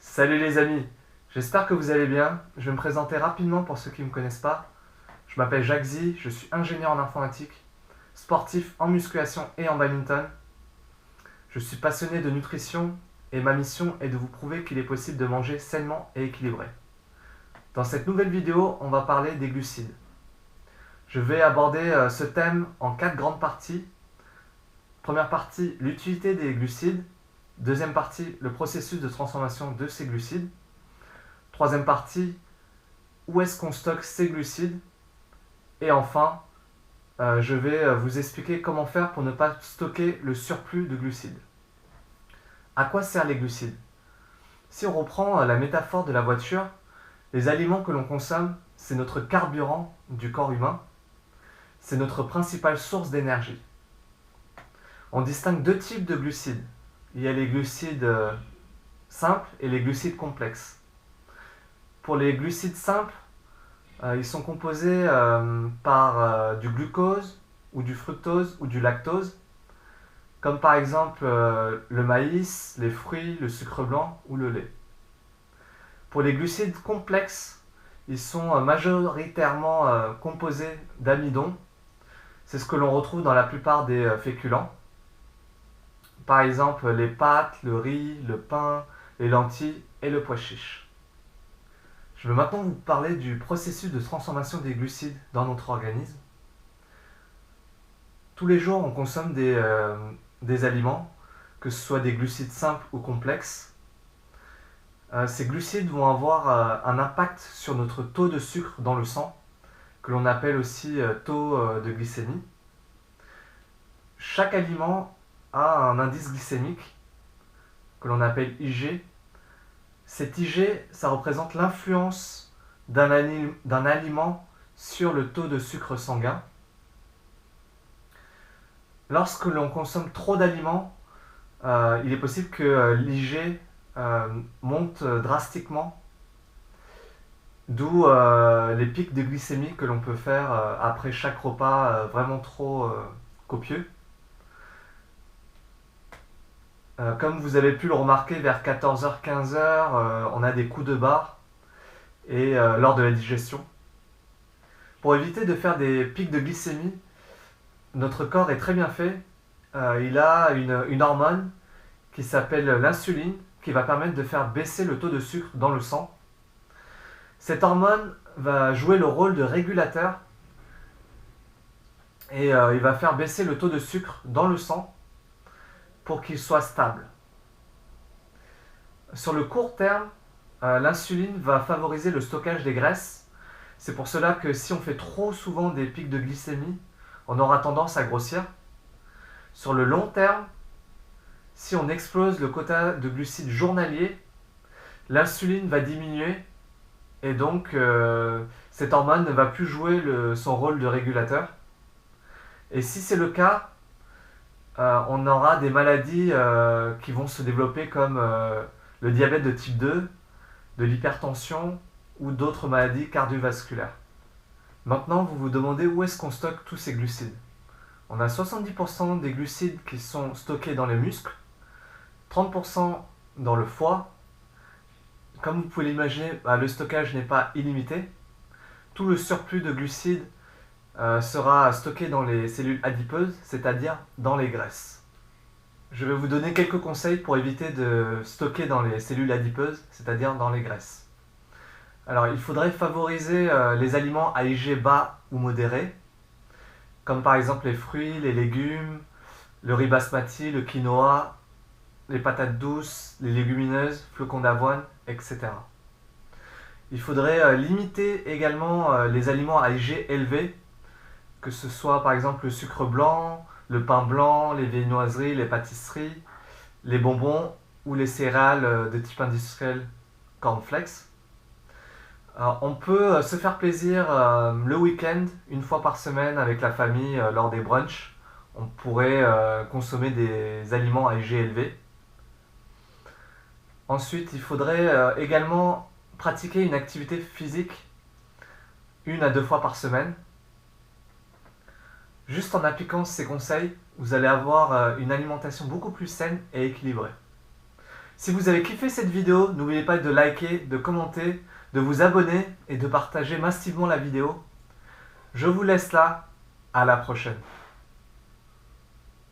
Salut les amis, j'espère que vous allez bien. Je vais me présenter rapidement pour ceux qui ne me connaissent pas. Je m'appelle Jacques Zi, je suis ingénieur en informatique, sportif en musculation et en badminton. Je suis passionné de nutrition et ma mission est de vous prouver qu'il est possible de manger sainement et équilibré. Dans cette nouvelle vidéo, on va parler des glucides. Je vais aborder ce thème en 4 grandes parties. Première partie, l'utilité des glucides. Deuxième partie, le processus de transformation de ces glucides. Troisième partie, où est-ce qu'on stocke ces glucides. Et enfin, je vais vous expliquer comment faire pour ne pas stocker le surplus de glucides. À quoi servent les glucides? Si on reprend la métaphore de la voiture, les aliments que l'on consomme, c'est notre carburant du corps humain, c'est notre principale source d'énergie. On distingue deux types de glucides. Il y a les glucides simples et les glucides complexes. Pour les glucides simples, ils sont composés par du glucose ou du fructose ou du lactose, comme par exemple le maïs, les fruits, le sucre blanc ou le lait. Pour les glucides complexes, ils sont majoritairement composés d'amidon. C'est ce que l'on retrouve dans la plupart des féculents. Par exemple les pâtes, le riz, le pain, les lentilles et le pois chiche. Je vais maintenant vous parler du processus de transformation des glucides dans notre organisme. Tous les jours, on consomme des aliments, que ce soit des glucides simples ou complexes. Ces glucides vont avoir un impact sur notre taux de sucre dans le sang, que l'on appelle aussi taux de glycémie. Chaque aliment a un indice glycémique, que l'on appelle IG. Cet IG, ça représente l'influence d'un aliment sur le taux de sucre sanguin. Lorsque l'on consomme trop d'aliments, il est possible que l'IG monte drastiquement, d'où les pics de glycémie que l'on peut faire après chaque repas vraiment trop copieux. Comme vous avez pu le remarquer, vers 14h-15h, on a des coups de barre et lors de la digestion. Pour éviter de faire des pics de glycémie, notre corps est très bien fait. Il a une hormone qui s'appelle l'insuline, qui va permettre de faire baisser le taux de sucre dans le sang. Cette hormone va jouer le rôle de régulateur et il va faire baisser le taux de sucre dans le sang pour qu'il soit stable. Sur le court terme, l'insuline va favoriser le stockage des graisses. C'est pour cela que si on fait trop souvent des pics de glycémie, on aura tendance à grossir. Sur le long terme, si on explose le quota de glucides journalier, l'insuline va diminuer et donc cette hormone ne va plus jouer son rôle de régulateur. Et si c'est le cas, on aura des maladies qui vont se développer comme le diabète de type 2, de l'hypertension ou d'autres maladies cardiovasculaires. Maintenant, vous vous demandez où est-ce qu'on stocke tous ces glucides. On a 70% des glucides qui sont stockés dans les muscles, 30% dans le foie. Comme vous pouvez l'imaginer, le stockage n'est pas illimité. Tout le surplus de glucides sera stocké dans les cellules adipeuses, c'est-à-dire dans les graisses. Je vais vous donner quelques conseils pour éviter de stocker dans les cellules adipeuses, c'est-à-dire dans les graisses. Alors, il faudrait favoriser les aliments à IG bas ou modéré, comme par exemple les fruits, les légumes, le riz basmati, le quinoa, les patates douces, les légumineuses, flocons d'avoine, etc. Il faudrait limiter également les aliments à IG élevé, que ce soit par exemple le sucre blanc, le pain blanc, les viennoiseries, les pâtisseries, les bonbons ou les céréales de type industriel cornflakes. Alors, on peut se faire plaisir le week-end, une fois par semaine avec la famille lors des brunchs. On pourrait consommer des aliments à IG élevé. Ensuite, il faudrait également pratiquer une activité physique 1 à 2 fois par semaine. Juste en appliquant ces conseils, vous allez avoir une alimentation beaucoup plus saine et équilibrée. Si vous avez kiffé cette vidéo, n'oubliez pas de liker, de commenter, de vous abonner et de partager massivement la vidéo. Je vous laisse là, à la prochaine.